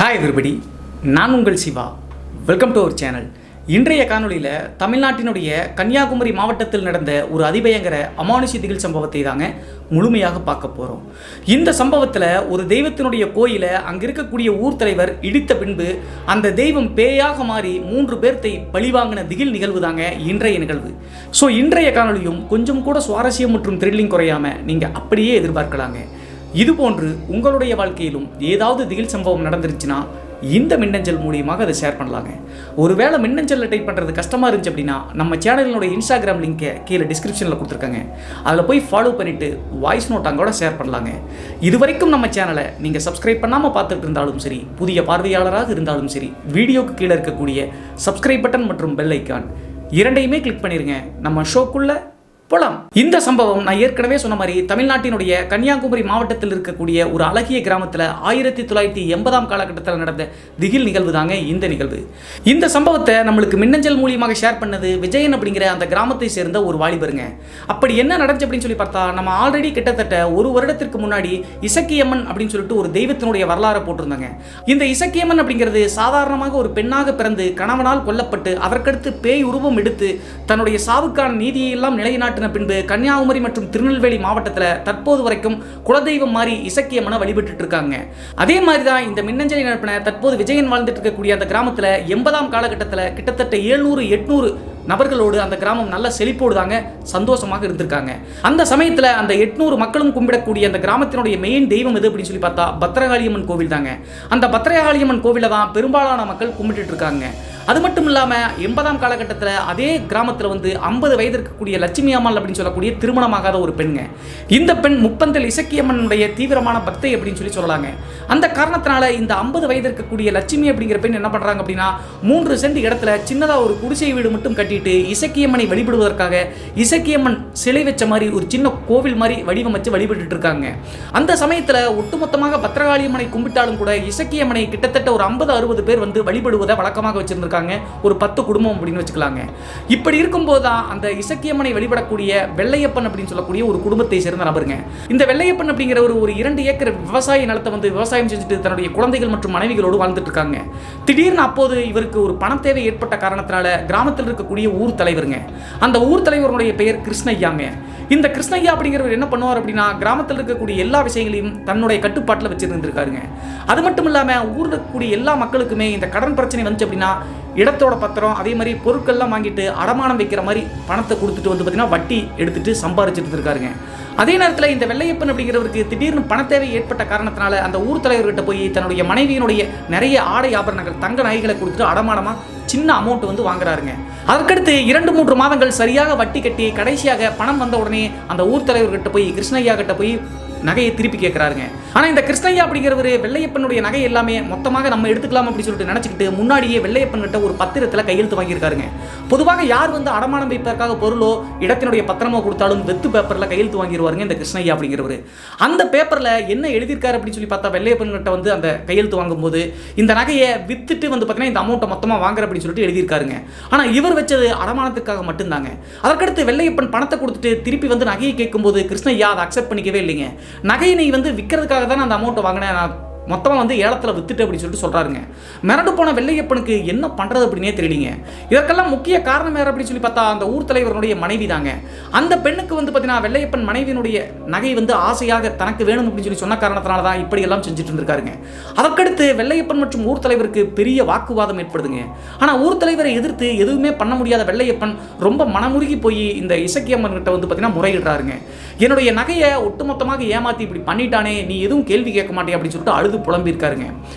Hi everybody, நான் உங்கள் Shiva. Welcome to our channel. இன்றைய காணொலியில் தமிழ்நாட்டினுடைய கன்னியாகுமரி மாவட்டத்தில் நடந்த ஒரு அதிபயங்கர அமானுஷ திகில் சம்பவத்தை தாங்க முழுமையாக பார்க்க போகிறோம். இந்த சம்பவத்தில் ஒரு தெய்வத்தினுடைய கோயிலை அங்கே இருக்கக்கூடிய ஊர் தலைவர் இடித்த பின்பு அந்த தெய்வம் பேயாக மாறி 3 பேர்த்தை பழிவாங்கின திகில் நிகழ்வு தாங்க இன்றைய நிகழ்வு. ஸோ இன்றைய காணொலியும் கொஞ்சம் கூட சுவாரஸ்யம் மற்றும் த்ரில்லிங் குறையாமல் நீங்கள் அப்படியே எதிர்பார்க்கலாங்க. இதுபோன்று உங்களுடைய வாழ்க்கையிலும் ஏதாவது திகில் சம்பவம் நடந்துருச்சுன்னா இந்த மின்னஞ்சல் மூலியமாக அதை ஷேர் பண்ணலாங்க. ஒருவேளை மின்னஞ்சலில் டைப் பண்ணுறது கஷ்டமாக இருந்துச்சு அப்படின்னா நம்ம சேனலினுடைய இன்ஸ்டாகிராம் லிங்கை கீழே டிஸ்கிரிப்ஷனில் கொடுத்துருக்காங்க. அதில் போய் ஃபாலோ பண்ணிவிட்டு வாய்ஸ் நோட் அங்கோட ஷேர் பண்ணலாங்க. இது வரைக்கும் நம்ம சேனலை நீங்கள் சப்ஸ்கிரைப் பண்ணாமல் பார்த்துட்டு இருந்தாலும் சரி, புதிய பார்வையாளராக இருந்தாலும் சரி, வீடியோக்கு கீழே இருக்கக்கூடிய சப்ஸ்கிரைப் பட்டன் மற்றும் பெல் ஐக்கான் இரண்டையுமே கிளிக் பண்ணிடுங்க. நம்ம ஷோக்குள்ளே போலாம். இந்த சம்பவம் நான் ஏற்கனவே சொன்ன மாதிரி தமிழ்நாட்டினுடைய கன்னியாகுமரி மாவட்டத்தில் இருக்கக்கூடிய ஒரு அழகிய கிராமத்தில் 1980 காலகட்டத்தில் நடந்த திகில் நிகழ்வு தாங்க இந்த நிகழ்வு. இந்த சம்பவத்தை நம்மளுக்கு மின்னஞ்சல் மூலியமாக ஷேர் பண்ணது விஜயன் அப்படிங்கிற அந்த கிராமத்தை சேர்ந்த ஒரு வாலிபருங்க. அப்படி என்ன நடந்துச்சு அப்படின்னு சொல்லி பார்த்தா, நம்ம ஆல்ரெடி கிட்டத்தட்ட ஒரு வருடத்திற்கு முன்னாடி இசக்கியம்மன் அப்படின்னு சொல்லிட்டு ஒரு தெய்வத்தினுடைய வரலாறை போட்டிருந்தாங்க. இந்த இசக்கியம்மன் அப்படிங்கிறது சாதாரணமாக ஒரு பெண்ணாக பிறந்து கணவனால் கொல்லப்பட்டு அதற்கடுத்து பேய் உருவம் எடுத்து தன்னுடைய சாவுக்கான நீதியை எல்லாம் நிலைநாட்டு பின்பு கன்னியாகுமரி மற்றும் திருநெல்வேலி மாவட்டத்தில் தற்போது வரைக்கும் குலதெய்வம் மாதிரி இசக்கியம்மனை வழிபட்டு இருக்காங்க. அதே மாதிரி தான் இந்த மின்னஞ்சலை அனுப்பின தற்போது விஜயன் வாழ்ந்துட்டு இருக்கக்கூடிய அந்த கிராமத்தில் 80 காலகட்டத்தில் கிட்டத்தட்ட 700-800 நபர்களோடு அந்த கிராமம் நல்ல செழிப்போடு தாங்க சந்தோஷமாக இருந்திருக்காங்க. அந்த சமயத்தில் அந்த 800 மக்களும் கும்பிடக்கூடிய அந்த கிராமத்தினுடைய மெயின் தெய்வம் எது அப்படின்னு சொல்லி பார்த்தா பத்ரகாளியம்மன் கோவில் தாங்க. அந்த பத்ரகாளியம்மன் கோவிலை தான் பெரும்பாலான மக்கள் கும்பிட்டு இருக்காங்க. அது மட்டும் இல்லாமல் 80 காலகட்டத்தில் அதே கிராமத்தில் 50 வயது இருக்கக்கூடிய லட்சுமி அம்மாள் அப்படின்னு சொல்லக்கூடிய திருமணமாகாத ஒரு பெண்ங்க. இந்த பெண் முப்பந்தல் இசக்கியம்மனுடைய தீவிரமான பக்தை அப்படின்னு சொல்லலாங்க. அந்த காரணத்தினால இந்த 50 வயது இருக்கக்கூடிய லட்சுமி அப்படிங்கிற பெண் என்ன பண்ணுறாங்க அப்படின்னா 3 சென்ட் இடத்துல சின்னதாக ஒரு குடிசை வீடு மட்டும் கட்டிட்டு இசக்கியம்மனை வழிபடுவதற்காக இசக்கியம்மன் சிலை வச்ச மாதிரி ஒரு சின்ன கோவில் மாதிரி வடிவமைச்சு வழிபட்டு இருக்காங்க. அந்த சமயத்தில் ஒட்டுமொத்தமாக பத்ரகாளியம்மனை கும்பிட்டாலும் கூட இசக்கியம்மனை கிட்டத்தட்ட ஒரு 50-60 பேர் வழிபடுவதை வழக்கமாக வச்சிருந்திருக்காங்க. ஒரு 10 குடும்பம் அப்படின்னு வச்சுக்கலாங்க. இப்படி இருக்கும்போது தான் அந்த இசக்கியம்மனை வழிபடக்கூடிய வெள்ளையப்பன் அப்படின்னு சொல்லக்கூடிய ஒரு குடும்பத்தை சேர்ந்த நபருங்க. இந்த வெள்ளையப்பன் அப்படிங்கிற ஒரு 2 ஏக்கர் விவசாய நிலத்தை விவசாயம் செஞ்சுட்டு தன்னுடைய குழந்தைகள் மற்றும் மனைவிகளோடு வாழ்ந்துட்டு இருக்காங்க. திடீர்னு அப்போது இவருக்கு ஒரு பண தேவை ஏற்பட்ட காரணத்தினால கிராமத்தில் இருக்கக்கூடிய ஊர் தலைவருங்க. அந்த ஊர் தலைவருடைய பெயர் கிருஷ்ணய்யாங்க. இந்த கிருஷ்ணய்யா அப்படிங்கிறவர் என்ன பண்ணுவார் அப்படின்னா கிராமத்தில் இருக்கக்கூடிய எல்லா விஷயங்களையும் தன்னுடைய கட்டுப்பாட்டில் வச்சிருந்திருக்காருங்க. அது மட்டும் இல்லாமல் ஊரில் இருக்கக்கூடிய எல்லா மக்களுக்குமே இந்த கடன் பிரச்சனை வந்துச்சு அப்படின்னா இடத்தோட பத்திரம் அதே மாதிரி பொருட்கள்லாம் வாங்கிட்டு அடமானம் வைக்கிற மாதிரி பணத்தை கொடுத்துட்டு பார்த்தீங்கன்னா வட்டி எடுத்துட்டு சம்பாரிச்சுட்டு இருக்காருங்க. அதே நேரத்தில் இந்த வெள்ளையப்பன் அப்படிங்கிறவருக்கு திடீர்னு பண தேவை ஏற்பட்ட காரணத்தினால அந்த ஊர் தலைவர்கிட்ட போய் தன்னுடைய மனைவியினுடைய நிறைய ஆடை ஆபரணங்கள் தங்க நகைகளை கொடுத்துட்டு அடமானமாக சின்ன அமௌண்ட் வாங்குறாருங்க. அதற்கடுத்து 2-3 மாதங்கள் சரியாக வட்டி கட்டி கடைசியாக பணம் வந்த உடனே அந்த ஊர் தலைவர்கிட்ட போய் கிருஷ்ணய்யா கிட்ட போய் நகையை திருப்பி கேட்குறாருங்க. ஆனால் இந்த கிருஷ்ணய்யா அப்படிங்கிறவர் வெள்ளையப்பனுடைய நகை எல்லாமே மொத்தமாக நம்ம எடுத்துக்கலாம் அப்படின்னு சொல்லிட்டு நினச்சிக்கிட்டு முன்னாடியே வெள்ளையப்பன் கிட்ட ஒரு பத்திரத்தில் கையெழுத்து வாங்கியிருக்காருங்க. பொதுவாக யார் அடமானம் வைப்பதற்காக பொருளோ இடத்தினுடைய பத்திரமோ கொடுத்தாலும் வெத்து பேப்பரில் கையெழுத்து வாங்கிடுவாருங்க இந்த கிருஷ்ணய்யா அப்படிங்கிறவர். அந்த பேப்பரில் என்ன எழுதியிருக்காரு அப்படின்னு சொல்லி பார்த்தா வெள்ளையப்பன் கிட்ட அந்த கையெழுத்து வாங்கும்போது இந்த நகையை வித்துட்டு பார்த்தீங்கன்னா இந்த அமௌண்ட்டை மொத்தமாக வாங்குற அப்படின்னு சொல்லிட்டு எழுதியிருக்காருங்க. ஆனால் இவர் வச்சது அடமானத்துக்காக மட்டும்தாங்க. அதற்கடுத்து வெள்ளையப்பன் பணத்தை கொடுத்துட்டு திருப்பி நகையை கேட்கும்போது கிருஷ்ணய்யா அதை அக்செப்ட் பண்ணிக்கவே இல்லைங்க. நகையை நீ விற்கிறதுக்காக தான் அந்த அமௌண்ட்டை வாங்கினேன், நான் மொத்தமாக ஏலத்தில் வித்துட்டு அப்படின்னு சொல்லிட்டு சொல்கிறாருங்க. மிரண்டு போன வெள்ளையப்பனுக்கு என்ன பண்ணுறது அப்படின்னே தெரியலிங்க. இதற்கெல்லாம் முக்கிய காரணம் வேறு அப்படின்னு சொல்லி பார்த்தா அந்த ஊர் தலைவருடைய மனைவி தாங்க. அந்த பெண்ணுக்கு பார்த்தீங்கன்னா வெள்ளையப்பன் மனைவியினுடைய நகை ஆசையாக தனக்கு வேணும் அப்படின்னு சொல்லி சொன்ன காரணத்தினால தான் இப்படி எல்லாம் செஞ்சுட்டு இருந்திருக்காருங்க. அதற்கடுத்து வெள்ளையப்பன் மற்றும் ஊர் தலைவருக்கு பெரிய வாக்குவாதம் ஏற்படுதுங்க. ஆனால் ஊர் தலைவரை எதிர்த்து எதுவுமே பண்ண முடியாத வெள்ளையப்பன் ரொம்ப மனமுருகி போய் இந்த இசக்கியம்மன் கிட்ட பார்த்தீங்கன்னா முறையிடுறாருங்க. என்னுடைய நகையை ஒட்டுமொத்தமாக ஏமாற்றி இப்படி பண்ணிட்டானே, நீ எதுவும் கேள்வி கேட்க மாட்டே அப்படின்னு சொல்லிட்டு அழுது புலம்பியிருக்காருங்க.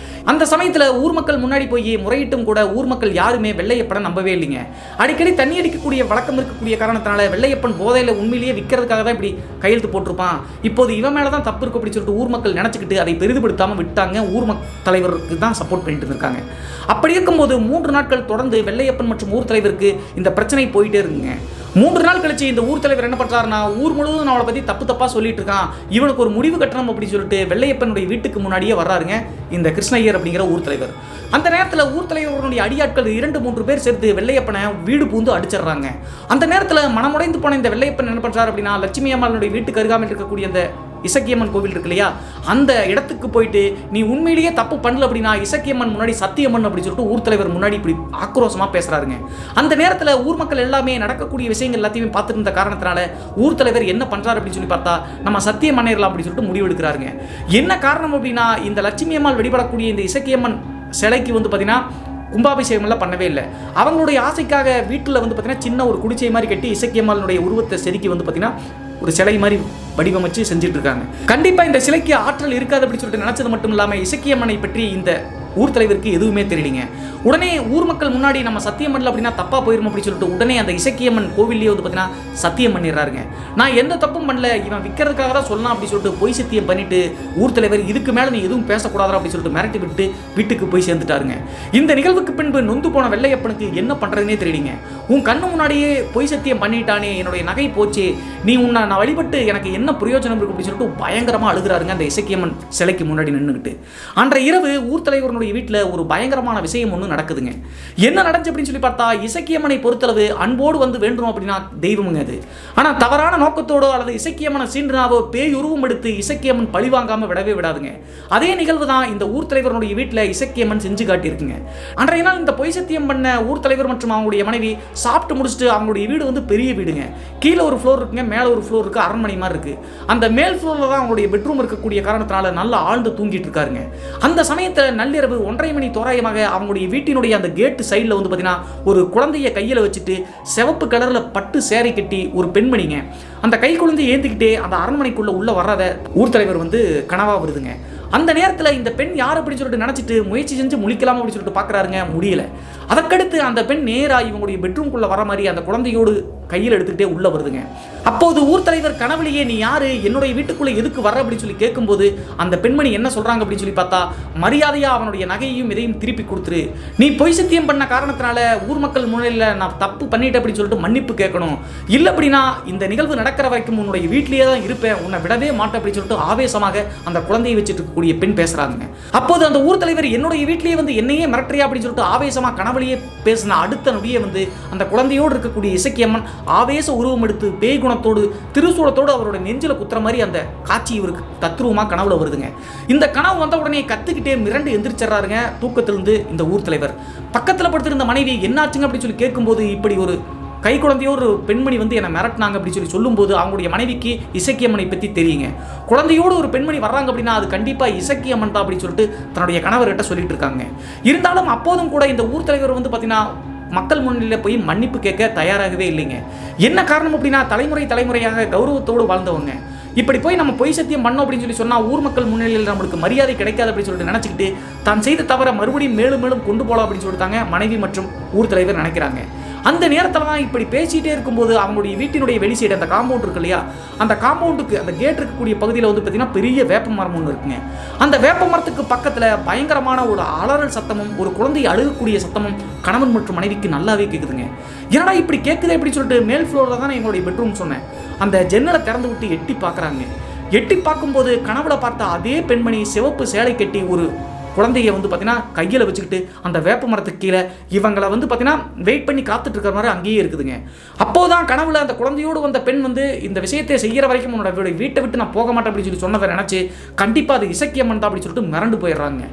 அந்த சமயத்தில் ஊர் மக்கள் முன்னாடி போய் முறையிட்டும் கூட ஊர் மக்கள் யாருமே வெள்ளையப்பனை நம்பவே இல்லைங்க. அடிக்கடி தண்ணி அடிக்கக்கூடிய வழக்கம் இருக்கக்கூடிய காரணத்தினால வெள்ளையப்பன் போதையில் உண்மையிலேயே விற்கிறதுக்காக தான் இப்படி கையெழுத்து போட்டிருப்பான், இப்போது இவன் மேலே தான் தப்பு இருக்கும் அப்படின்னு சொல்லிட்டு ஊர் மக்கள் நினச்சிக்கிட்டு அதை பெரிதுபடுத்தாமல் விட்டாங்க. ஊர் தலைவருக்கு தான் சப்போர்ட் பண்ணிட்டு இருக்காங்க. அப்படி இருக்கும்போது 3 நாட்கள் தொடர்ந்து வெள்ளையப்பன் மற்றும் ஊர் தலைவருக்கு இந்த பிரச்சனை போயிட்டே இருக்குங்க. 3 நாள் கழிச்சு இந்த ஊர் தலைவர் என்ன பண்றாருன்னா ஊர் முழுவதும் அவளை பற்றி தப்பாக சொல்லிட்டு இருக்கான், இவனுக்கு ஒரு முடிவு கட்டணும் அப்படின்னு சொல்லிட்டு வெள்ளையப்பனுடைய வீட்டுக்கு முன்னாடியே வர்றாருங்க இந்த கிருஷ்ணய்யர் அப்படிங்கிற ஊர் தலைவர். அந்த நேரத்தில் ஊர் தலைவருடைய அடியாட்கள் 2-3 பேர் சேர்த்து வெள்ளையப்பனை வீடு பூந்து அடிச்சிடுறாங்க. அந்த நேரத்தில் மனமுடைந்து போன இந்த வெள்ளையப்பன் என்ன பண்ணுறாரு அப்படின்னா லட்சுமி அம்மாளுடைய வீட்டுக்கு அருகாமல் இருக்கக்கூடிய அந்த இசக்கியம்மன் கோவில் இருக்கு இல்லையா, அந்த இடத்துக்கு போயிட்டு நீ உண்மையிலேயே தப்பு பண்ணல அப்படின்னா இசக்கியம்மன் முன்னாடி சத்தியம்மன் அப்படின்னு சொல்லிட்டு ஊர் தலைவர் முன்னாடி இப்படி ஆக்ரோஷமா பேசுறாருங்க. அந்த நேரத்தில் ஊர் மக்கள் எல்லாமே நடக்கக்கூடிய விஷயங்கள் எல்லாத்தையுமே பார்த்துட்டு இருந்த காரணத்தினால ஊர் தலைவர் என்ன பண்றாரு அப்படின்னு சொல்லி பார்த்தா நம்ம சத்தியம் பண்ணிடலாம் அப்படின்னு சொல்லிட்டு முடிவு எடுக்கிறாருங்க. என்ன காரணம் அப்படின்னா இந்த லட்சுமி அம்மாள் வழிபடக்கூடிய இந்த இசக்கியம்மன் சிலைக்கு வந்து பார்த்தீங்கன்னா கும்பாபிஷேகம்லாம் பண்ணவே இல்லை. அவங்களுடைய ஆசைக்காக வீட்டில் வந்து பார்த்தீங்கன்னா சின்ன ஒரு குடிச்சை மாதிரி கட்டி இசக்கியம்மாளுடைய உருவத்தை செதுக்கி வந்து பார்த்தீங்கன்னா ஒரு சிலை மாதிரி வடிவமைச்சு செஞ்சுட்டு இருக்காங்க. கண்டிப்பாக இந்த சிலைக்கு ஆற்றல் இருக்காது அப்படின்னு சொல்லிட்டு நினைச்சது மட்டும் இல்லாமல் இசக்கியம்மனை பற்றி இந்த ஊர் தலைவருக்கு எதுவுமே தெரியலிங்க. உடனே ஊர் மக்கள் முன்னாடி நம்ம சத்தியம் பண்ணல அப்படின்னா தப்பா போயிடும் அப்படின்னு சொல்லிட்டு உடனே அந்த இசக்கியம்மன் கோவிலே வந்து பார்த்தீங்கன்னா சத்தியம் பண்ணிடுறாருங்க. நான் எந்த தப்பும் பண்ணல, இவன் விற்கிறதுக்காக தான் சொல்லலாம் அப்படின்னு சொல்லிட்டு பொய் சத்தியம் பண்ணிட்டு ஊர் தலைவர் இதுக்கு மேலே நீ எதுவும் பேசக்கூடாதா அப்படின்னு சொல்லிட்டு மிரட்டி விட்டு வீட்டுக்கு போய் சேர்ந்துட்டாருங்க. இந்த நிகழ்வுக்கு பின்பு நொந்து போன வெள்ளையப்பனுக்கு என்ன பண்றதுனே தெரியலீங்க. உன் கண்ணு முன்னாடியே பொய் சத்தியம் பண்ணிட்டானே, என்னுடைய நகை போச்சு, நீ உன்னை நான் வழிபட்டு எனக்கு என்ன பிரயோஜனம் இருக்கு அப்படின்னு சொல்லிட்டு பயங்கரமா அழுகிறாருங்க அந்த இசக்கியம்மன் சிலைக்கு முன்னாடி நின்றுக்கிட்டு. அன்றைய இரவு ஊர் தலைவருடைய வீட்டில் ஒரு பயங்கரமான விஷயம் ஒன்று நடக்குதுங்க. என்ன நடந்துச்சு அப்படின்னு சொல்லி பார்த்தா இசக்கியம்மனை பொறுத்தளவு அன்போடு வந்து வேண்டும் அப்படின்னா தெய்வமுங்க அது. ஆனால் தவறான நோக்கத்தோடோ அல்லது இசக்கியம்மனை சீண்டினாவோ பேய் உருவம் எடுத்து இசக்கியம்மன் பழி வாங்காம விடவே விடாதுங்க. அதே நிகழ்வு தான் இந்த ஊர் தலைவருடைய வீட்டில் இசக்கியம்மன் செஞ்சு காட்டியிருக்குங்க. அன்றைய நாள் இந்த பொய் சத்தியம் பண்ண ஊர் தலைவர் மற்றும் அவங்களுடைய மனைவி சாப்பிட்டு முடிச்சுட்டு அவங்களுடைய வீடு வந்து பெரிய வீடுங்க. கீழே ஒரு ஃப்ளோர் இருக்குங்க, மேலே ஒரு ஃப்ளோர் இருக்கு, அரண்மனை மாதிரி இருக்கு. அந்த மேல் ஃப்ளோரில் தான் அவங்களுடைய பெட்ரூம் இருக்கக்கூடிய காரணத்தினால நல்லா ஆழ்ந்து தூங்கிட்டு இருக்காருங்க. அந்த சமயத்தில் நள்ளிரவு 1:30 மணி தோராயமாக அவங்களுடைய வீட்டினுடைய அந்த கேட்டு சைடில் வந்து பார்த்தீங்கன்னா ஒரு குழந்தைய கையில் வச்சுட்டு சிவப்பு கலரில் பட்டு சேரை கட்டி ஒரு பெண்மணிங்க அந்த கை குழந்தையை ஏந்திக்கிட்டே அந்த அரண்மனைக்குள்ள உள்ள வர்றத ஊர் தலைவர் வந்து கனவா வருதுங்க. அந்த நேரத்தில் இந்த பெண் யார் அப்படின்னு சொல்லிட்டு நினச்சிட்டு முயற்சி செஞ்சு முழிக்கலாம் அப்படின்னு சொல்லிட்டு பார்க்குறாருங்க, முடியல. அதற்கடுத்து அந்த பெண் நேராக இவங்களுடைய பெட்ரூம்குள்ளே வர மாதிரி அந்த குழந்தையோடு கையில் எடுத்துக்கிட்டே உள்ள வருதுங்க. அப்போது ஊர் தலைவர் கனவுலையே நீ யாரு, என்னுடைய வீட்டுக்குள்ளே எதுக்கு வர அப்படின்னு சொல்லி கேட்கும்போது அந்த பெண்மணி என்ன சொல்றாங்க அப்படின்னு சொல்லி பார்த்தா மரியாதையா அவனுடைய நகையையும் இதையும் திருப்பி கொடுத்துரு, நீ பொய் சத்தியம் பண்ண காரணத்தினால ஊர் மக்கள் முன்னிலையில் நான் தப்பு பண்ணிட்டேன் அப்படின்னு சொல்லிட்டு மன்னிப்பு கேட்கணும், இல்லை அப்படின்னா இந்த நிகழ்வு நடக்கிற வரைக்கும் உன்னுடைய வீட்டிலேயே தான் இருப்பேன், உன்னை விடவே மாட்டேன் அப்படின்னு சொல்லிட்டு ஆவேசமாக அந்த குழந்தையை வச்சுட்டு இருக்கக்கூடிய பெண் பேசுறாங்க. அப்போது அந்த ஊர் தலைவர் என்னுடைய வீட்டிலேயே வந்து என்னையே மிரட்டுறியா அப்படின்னு சொல்லிட்டு ஆவேசமா கனவுலையே பேசின அடுத்த நொடியே வந்து அந்த குழந்தையோடு இருக்கக்கூடிய இசக்கியம்மன் ஆவேச உருவம் எடுத்து பேய் குணத்தோடு திருசூலத்தோடு அவரோட நெஞ்சில குத்துற மாதிரி அந்த காட்சி இவருக்கு தத்ரூபமா கனவுல வருதுங்க. இந்த கனவு வந்த உடனே கத்துக்கிட்டே மிரண்டு எந்திரிச்சிடறாருங்க தூக்கத்திலிருந்து இந்த ஊர் தலைவர். பக்கத்தில் படுத்திருந்த மனைவி என்னாச்சுங்க அப்படின்னு சொல்லி கேட்கும்போது இப்படி ஒரு கை குழந்தையோ ஒரு பெண்மணி வந்து என்னை மிரட்டினாங்க அப்படின்னு சொல்லி சொல்லும்போது அவங்களுடைய மனைவிக்கு இசக்கியம்மனை பற்றி தெரியுங்க. குழந்தையோடு ஒரு பெண்மணி வர்றாங்க அப்படின்னா அது கண்டிப்பாக இசக்கியம்மன் தான் அப்படின்னு சொல்லிட்டு தன்னுடைய கணவர்கிட்ட சொல்லிட்டு இருக்காங்க. இருந்தாலும் அப்போதும் கூட இந்த ஊர் தலைவர் வந்து பார்த்தீங்கன்னா மக்கள் முன்னிலையில் போய் மன்னிப்பு கேட்க தயாராகவே இல்லைங்க. என்ன காரணம் அப்படின்னா தலைமுறையாக கௌரவத்தோடு வாழ்ந்தவங்க இப்படி போய் நம்ம பொய் சத்தியம் பண்ணோம் அப்படின்னு சொல்லி சொன்னால் ஊர் மக்கள் முன்னிலையில் நம்மளுக்கு மரியாதை கிடைக்காது அப்படின்னு சொல்லிட்டு நினச்சிக்கிட்டு தான் செய்த தவிர மறுபடியும் மேலும் கொண்டு போகலாம் அப்படின்னு சொல்லிட்டாங்க மனைவி மற்றும் ஊர் தலைவர் நினைக்கிறாங்க. அந்த நேரத்தில் தான் இப்படி பேசிகிட்டே இருக்கும்போது அவங்களுடைய வீட்டினுடைய வெளி சைடு அந்த காம்பவுண்ட் இருக்கு இல்லையா, அந்த காம்பவுண்டுக்கு அந்த கேட் இருக்கக்கூடிய பகுதியில் வந்து பார்த்தீங்கன்னா பெரிய வேப்ப மரம் ஒன்று இருக்குங்க. அந்த வேப்ப மரத்துக்கு பக்கத்தில் பயங்கரமான ஒரு அலறல் சத்தமும் ஒரு குழந்தை அழுகக்கூடிய சத்தமும் கணவன் மற்றும் மனைவிக்கு நல்லாவே கேட்குதுங்க. என்னடா இப்படி கேட்குது அப்படின்னு சொல்லிட்டு மேல் ஃப்ளோரில் தான் என்னுடைய பெட்ரூம் சொன்னேன். அந்த ஜன்னலை திறந்து விட்டு எட்டி பார்க்குறாங்க. எட்டி பார்க்கும்போது கனவுல பார்த்த அதே பெண்மணி சிவப்பு சேலை கட்டி ஒரு குழந்தைய வந்து பார்த்தீங்கன்னா கையில் வச்சுக்கிட்டு அந்த வேப்ப மரத்துக்கு கீழே இவங்களை வந்து பார்த்தீங்கன்னா வெயிட் பண்ணி காத்துட்டு இருக்கிற மாதிரி அங்கேயே இருக்குதுங்க. அப்போதான் கனவுல அந்த குழந்தையோடு வந்த பெண் வந்து இந்த விஷயத்தை செய்கிற வரைக்கும் உன்னோட வீட்டை விட்டு நான் போக மாட்டேன் அப்படின்னு சொல்லி சொன்னதை நினச்சி கண்டிப்பாக அது இசக்கியம்மன் தான் அப்படின்னு சொல்லிட்டு மிரண்டு போயிடுறாங்க.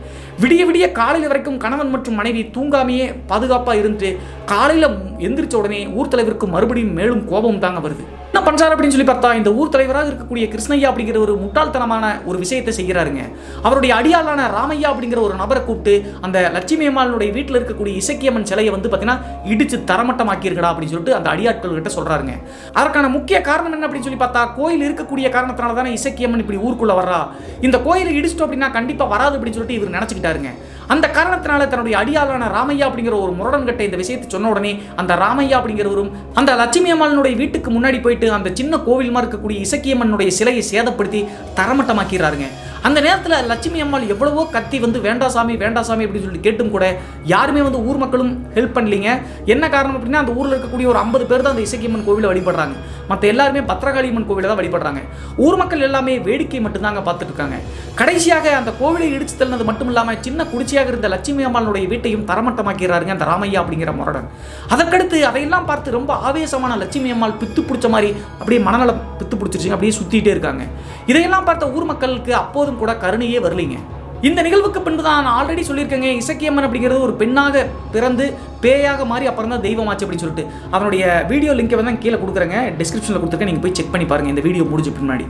விடிய காலையில் வரைக்கும் கணவன் மற்றும் மனைவி தூங்காமையே பாதுகாப்பாக இருந்துட்டு காலையில் எந்திரிச்ச உடனே ஊர் தலைவருக்கு மறுபடியும் மேலும் கோபம் தாங்க வருது. என்ன பண்றாரு அப்படின்னு சொல்லி பார்த்தா இந்த ஊர் தலைவராக இருக்கக்கூடிய கிருஷ்ணய்யா அப்படிங்கிற ஒரு முட்டாள்தனமான ஒரு விஷயத்தை செய்கிறாருங்க. அவருடைய அடியாளான ராமையா அப்படிங்கிற ஒரு நபரை கூப்பிட்டு அந்த லட்சுமி அம்மாளுடைய வீட்டில் இருக்கக்கூடிய இசக்கியம்மன் சிலையை வந்து பார்த்தீங்கன்னா இடிச்சு தரமட்டமாக்கியிருக்கடா அப்படின்னு சொல்லிட்டு அந்த அடியாட்கள் கிட்ட சொல்றாருங்க. அதற்கான முக்கிய காரணம் என்ன அப்படின்னு சொல்லி பார்த்தா கோயில் இருக்கக்கூடிய காரணத்தினால தானே இசக்கியம்மன் இப்படி ஊருக்குள்ள வர்றா, இந்த கோயிலை இடிச்சிட்டோம் அப்படின்னா கண்டிப்பா வராது அப்படின்னு சொல்லிட்டு இவர் நினைச்சுக்கிட்டாருங்க. அந்த காரணத்தினால தன்னுடைய அடியாளான ராமையா அப்படிங்கிற ஒரு முரடன் கட்ட இந்த விஷயத்தை சொன்ன உடனே அந்த ராமையா அப்படிங்கிறவரும் அந்த லட்சுமி அம்மாளுடைய வீட்டுக்கு முன்னாடி போயிட்டு அந்த சின்ன கோவில் மாதிரி இருக்கக்கூடிய இசக்கியம்மனுடைய சிலையை சேதப்படுத்தி தரமட்டமாக்கிறாருங்க. அந்த நேரத்தில் லட்சுமி அம்மாள் எவ்வளவோ கத்தி வந்து வேண்டாசாமி அப்படின்னு சொல்லி கேட்டும் கூட யாருமே வந்து ஊர் மக்களும் ஹெல்ப் பண்ணலீங்க. என்ன காரணம் அப்படின்னா அந்த ஊரில் இருக்கக்கூடிய ஒரு 50 பேர் தான் அந்த இசக்கியம்மன் கோவிலை வழிபடுறாங்க, மற்ற எல்லாருமே பத்ரகாளியம்மன் கோவிலை தான் வழிபடுறாங்க. ஊர் மக்கள் எல்லாமே வேடிக்கை மட்டும்தாங்க பார்த்துட்டு இருக்காங்க. கடைசியாக அந்த கோவிலை இடிச்சு தள்ளினது மட்டும் இல்லாமல் சின்ன குடிச்சியா மனைவியாக இருந்த லட்சுமி அம்மாளுடைய வீட்டையும் தரமட்டமாக்கிறாருங்க அந்த ராமையா அப்படிங்கிற முரடன். அதற்கடுத்து அதையெல்லாம் பார்த்து ரொம்ப ஆவேசமான லட்சுமி அம்மாள் பித்து பிடிச்ச மாதிரி அப்படியே மனநலம் பித்து பிடிச்சிருச்சுங்க, அப்படியே சுற்றிட்டே இருக்காங்க. இதையெல்லாம் பார்த்த ஊர் மக்களுக்கு அப்போதும் கூட கருணையே வரலைங்க. இந்த நிகழ்வுக்கு பின்பு தான் நான் ஆல்ரெடி சொல்லியிருக்கேங்க, இசக்கியம்மன் அப்படிங்கிறது ஒரு பெண்ணாக பிறந்து பேயாக மாறி அப்புறம் தான் தெய்வமாச்சு அப்படின்னு சொல்லிட்டு. அதனுடைய வீடியோ லிங்கை வந்து கீழே கொடுக்குறேங்க, டிஸ்கிரிப்ஷனில் கொடுத்துருக்கேன், நீங்கள் போய் செக் பண்ணி பாருங்கள் இந்த வீடியோ முடிஞ்ச பின்னாடி.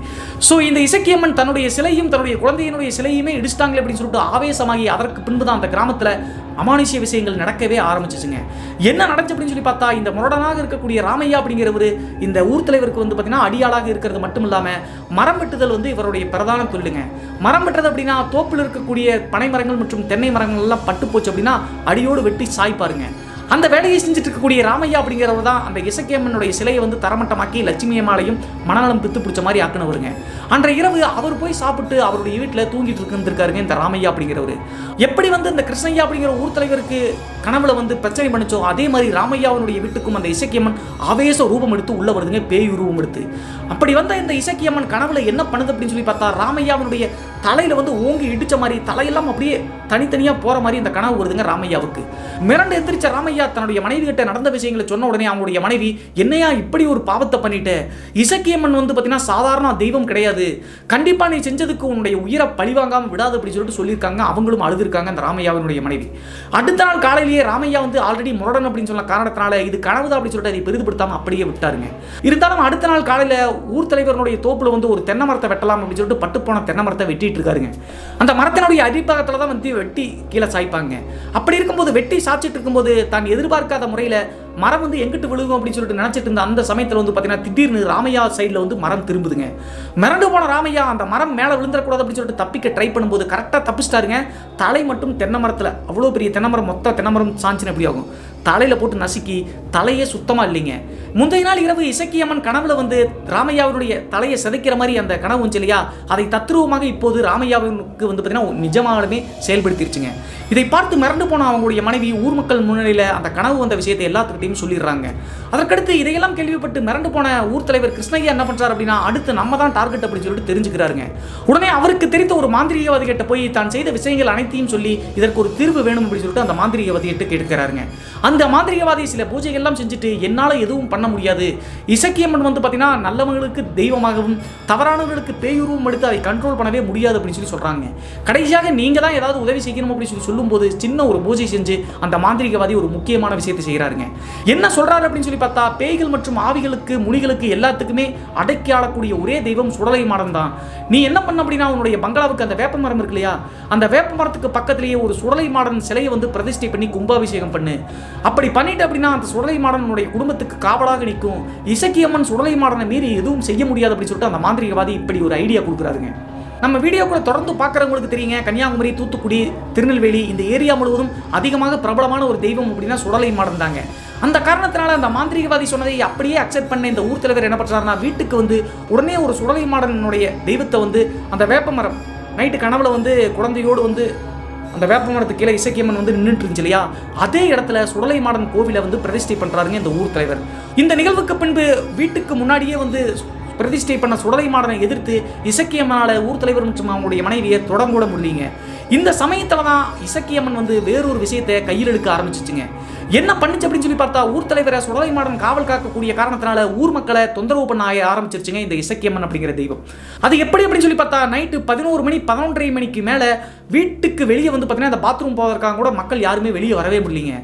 ஸோ இந்த இசக்கியம்மன் தன்னுடைய சிலையும் தன்னுடைய குழந்தையினுடைய சிலையுமே இடிச்சிட்டாங்களே அப்படின்னு சொல்லிட்டு ஆவேசமாகி அதற்கு பின்பு தான் அந்த கிராமத்தில் அமானுஷ்ய விஷயங்கள் நடக்கவே ஆரம்பிச்சிச்சுங்க. என்ன நடந்துச்சு அப்படின்னு சொல்லி பார்த்தா, இந்த முரடனாக இருக்கக்கூடிய ராமையா அப்படிங்கிறவர் இந்த ஊர் தலைவருக்கு வந்து பார்த்தீங்கன்னா அடியாளாக இருக்கிறது மட்டும் இல்லாமல் மரம் வெட்டுதல் வந்து இவருடைய பிரதான தொழிலுங்க. மரம் வெட்டுறது அப்படின்னா தோப்பில் இருக்கக்கூடிய பனை மரங்கள் மற்றும் தென்னை மரங்கள் எல்லாம் பட்டு போச்சு அப்படின்னா அடியோடு வெட்டி சாய்ப்பாருங்க. அந்த வேலையை செஞ்சுட்டு இருக்கக்கூடிய ராமையா அப்படிங்கிறவர் தான் அந்த இசக்கியம்மனுடைய சிலையை வந்து தரமட்டமாக்கி லட்சுமி அம்மாளையும் மனநலம் பித்து பிடிச்ச மாதிரி ஆக்கினவருங்க. அன்றைய இரவு அவர் போய் சாப்பிட்டு அவருடைய வீட்டில் தூங்கிட்டு இருந்திருக்காருங்க இந்த ராமையா அப்படிங்கிறவர். எப்படி வந்து இந்த கிருஷ்ணய்யா அப்படிங்கிற ஊர் தலைவருக்கு கனவுல வந்து பிரச்சனை பண்ணிச்சோ அதே மாதிரி ராமையாவுடைய வீட்டுக்கும் அந்த இசக்கியம்மன் ஆவேச ரூபம் எடுத்து உள்ள வருதுங்க, பேய் ரூபம் எடுத்து. அப்படி வந்த இந்த இசக்கியம்மன் கனவுல என்ன பண்ணுது அப்படின்னு சொல்லி பார்த்தா, ராமையாவுடைய தலையில வந்து ஓங்கி இடிச்ச மாதிரி தலையெல்லாம் அப்படியே தனித்தனியா போற மாதிரி இந்த கனவு வருதுங்க ராமையாவுக்கு. மிரண்டு எந்திரிச்ச ராமையா தன்னுடைய மனைவி கிட்ட நடந்த விஷயங்களை சொன்ன உடனே அவங்களுடைய மனைவி, என்னையா இப்படி ஒரு பாவத்தை பண்ணிட்டு, இசக்கியம்மன் வந்து பார்த்தீங்கன்னா சாதாரண தெய்வம் கிடையாது, கண்டிப்பா நீ செஞ்சதுக்கு உன்னுடைய உயிரை பழிவாங்காம விடாது அப்படின்னு சொல்லிட்டு சொல்லியிருக்காங்க. அவங்களும் அழுதுருக்காங்க அந்த ராமையாவினுடைய மனைவி. அடுத்த நாள் காலையிலேயே ராமையா வந்து ஆல்ரெடி முரடன் அப்படின்னு சொன்ன காரணத்தினால இது கனவுதான் அப்படின்னு சொல்லிட்டு அதை பெரிதுபடுத்தாம அப்படியே விட்டாருங்க. இருந்தாலும் அடுத்த நாள் காலையில ஊர் தலைவருடைய தோப்புல வந்து ஒரு தென்னை மரத்தை வெட்டலாம் அப்படின்னு சொல்லிட்டு பட்டு போன தென்னை மரத்தை வெட்டிட்டு இருக்காருங்க. அந்த மரத்தினுடைய அடிப்பாகத்துல தான் வந்து வெட்டி கீழே சாய்ப்பாங்க. அப்படி இருக்கும்போது வெட்டி சாய்ச்சிட்டு இருக்கும்போது தான் எதிர்பார்க்காத முறையில் மரம் வந்து எங்கிட்டு விழுகும் அப்படின்னு சொல்லிட்டு நினைச்சிட்டு இருந்த அந்த சமயத்தில் வந்து பார்த்தீங்கன்னா திடீர்னு ராமையா சைடில் வந்து மரம் திரும்புதுங்க. மிரண்டு போன ராமையா அந்த மரம் மேலே விழுந்துடக்கூடாது அப்படின்னு சொல்லிட்டு தப்பிக்க ட்ரை பண்ணும்போது கரெக்டாக தப்பிச்சிட்டாருங்க. தலை மட்டும் தென்னை மரத்தில், அவ்வளோ பெரிய தென்னை மரம், மொத்த தென்னை மரம் சாஞ்சின்னு எப்படி ஆகும், தலையில் போட்டு நசுக்கி தலையே சுத்தமாக இல்லைங்க. முந்தைய நாள் இரவு இசக்கியம்மன் கனவுல வந்து ராமையாவுடைய தலையை சிதைக்கிற மாதிரி அந்த கனவு வந்துச்சு இல்லையா, அதை தத்ரூபமாக இப்போது ராமையாவுக்கு வந்து பார்த்தீங்கன்னா நிஜமாகவே செயல்படுத்திருச்சுங்க. இதை பார்த்து மிரண்டு போன அவங்களுடைய மனைவி ஊர் மக்கள் முன்னிலையில் அந்த கனவு வந்த விஷயத்தை எல்லாத்துக்கிட்டையும் சொல்லிடுறாங்க. அதற்கடுத்து இதையெல்லாம் கேள்விப்பட்டு மிரண்டு போன ஊர் தலைவர் கிருஷ்ணய்யா என்ன பண்றாரு அப்படின்னா, அடுத்து நம்ம தான் டார்கெட் அப்படின்னு சொல்லிட்டு தெரிஞ்சுக்கிறாருங்க. உடனே அவருக்கு தெரிந்த ஒரு மாந்திரிகவாதி கிட்ட போய் தான் செய்த விஷயங்கள் அனைத்தையும் சொல்லி இதற்கு ஒரு தீர்வு வேணும் அப்படின்னு சொல்லிட்டு அந்த மாந்திரிகவாதிகிட்ட கேட்கிறாருங்க. அந்த மாந்திரிகவாதி சில பூஜைகள் எல்லாம் செஞ்சுட்டு என்னால் எதுவும் பண்ண முடியாது, இசக்கியம்மன் வந்து பார்த்தீங்கன்னா நல்லவங்களுக்கு தெய்வமாகவும் தவறானவர்களுக்கு பேயுருவம் எடுத்து அதை கண்ட்ரோல் பண்ணவே முடியாது அப்படின்னு சொல்லி சொல்றாங்க. கடைசியாக நீங்க தான் ஏதாவது உதவி செய்யணும் அப்படின்னு சொல்லி சொல்லும்போது சின்ன ஒரு பூஜை செஞ்சு அந்த மாந்திரிகவாதி ஒரு முக்கியமான விஷயத்தை செய்கிறாருங்க. என்ன சொல்றாரு அப்படின்னு சொல்லி பார்த்தா, பேய்கள் மற்றும் ஆவிகளுக்கு முனிகளுக்கு எல்லாத்துக்குமே அடக்கி ஆளக்கூடிய ஒரே தெய்வம் சுடலை மாடன் தான். நீ என்ன பண்ண அப்படின்னா, உன்னுடைய பங்களாவுக்கு அந்த வேப்ப மரம் இருக்கு இல்லையா, அந்த வேப்ப மரத்துக்கு பக்கத்திலேயே ஒரு சுடலை மாடன் சிலையை வந்து பிரதிஷ்டை பண்ணி கும்பாபிஷேகம் பண்ணு. அப்படி பண்ணிட்டு அப்படின்னா அந்த சுடலை மாடன் உன்னுடைய குடும்பத்துக்கு காவலாக நிற்கும். இசக்கியம்மன் சுடலை மாடனை மீறி எதுவும் செய்ய முடியாது அப்படின்னு சொல்லிட்டு அந்த மாந்திரிகவாதி இப்படி ஒரு ஐடியா கொடுக்குறாருங்க. நம்ம வீடியோ கூட தொடர்ந்து பார்க்குறவங்களுக்கு தெரியுங்க, கன்னியாகுமரி, தூத்துக்குடி, திருநெல்வேலி இந்த ஏரியா முழுவதும் அதிகமாக பிரபலமான ஒரு தெய்வம் அப்படின்னா சுடலை மாடன் தாங்க. அந்த காரணத்தினால அந்த மாந்திரிகவாதி சொன்னதை அப்படியே அக்செப்ட் பண்ண இந்த ஊர் தலைவர் என்ன பண்ணுறாருன்னா, வீட்டுக்கு வந்து உடனே ஒரு சுடலை மாடனுடைய தெய்வத்தை வந்து அந்த வேப்பமரம் நைட்டு கனவுல வந்து குழந்தையோடு வந்து அந்த வேப்ப மரத்துக்கு கீழே இசக்கியம்மன் வந்து நின்றுட்டு இருந்துச்சு இல்லையா, அதே இடத்துல சுடலை மாடன் கோவிலை வந்து பிரதிஷ்டை பண்ணுறாருங்க இந்த ஊர் தலைவர். இந்த நிகழ்வுக்கு பின்பு வீட்டுக்கு முன்னாடியே வந்து பிரதிஷ்டை பண்ண சுடலை மாடனை எதிர்த்து இசக்கியம்மனால ஊர் தலைவர் மற்றும் அவங்களுடைய மனைவியை தொடங்கூட முடியலைங்க. இந்த சமயத்தில் தான் இசக்கியம்மன் வந்து வேறொரு விஷயத்தை கையில் எடுக்க ஆரம்பிச்சிச்சுங்க. என்ன பண்ணுச்சு அப்படின்னு சொல்லி பார்த்தா, ஊர் தலைவரை சுடலை மாடன் காவல் காக்கக்கூடிய காரணத்தினால ஊர் மக்களை தொந்தரவு பண்ண ஆரம்பிச்சிருச்சுங்க இந்த இசக்கியம்மன் அப்படிங்கிற தெய்வம். அது எப்படி அப்படின்னு சொல்லி பார்த்தா, நைட்டு 11 மணி 11:30 மணிக்கு மேலே வீட்டுக்கு வெளியே வந்து பார்த்தீங்கன்னா அந்த பாத்ரூம் போவதற்காக கூட மக்கள் யாருமே வெளியே வரவே முடியலைங்க.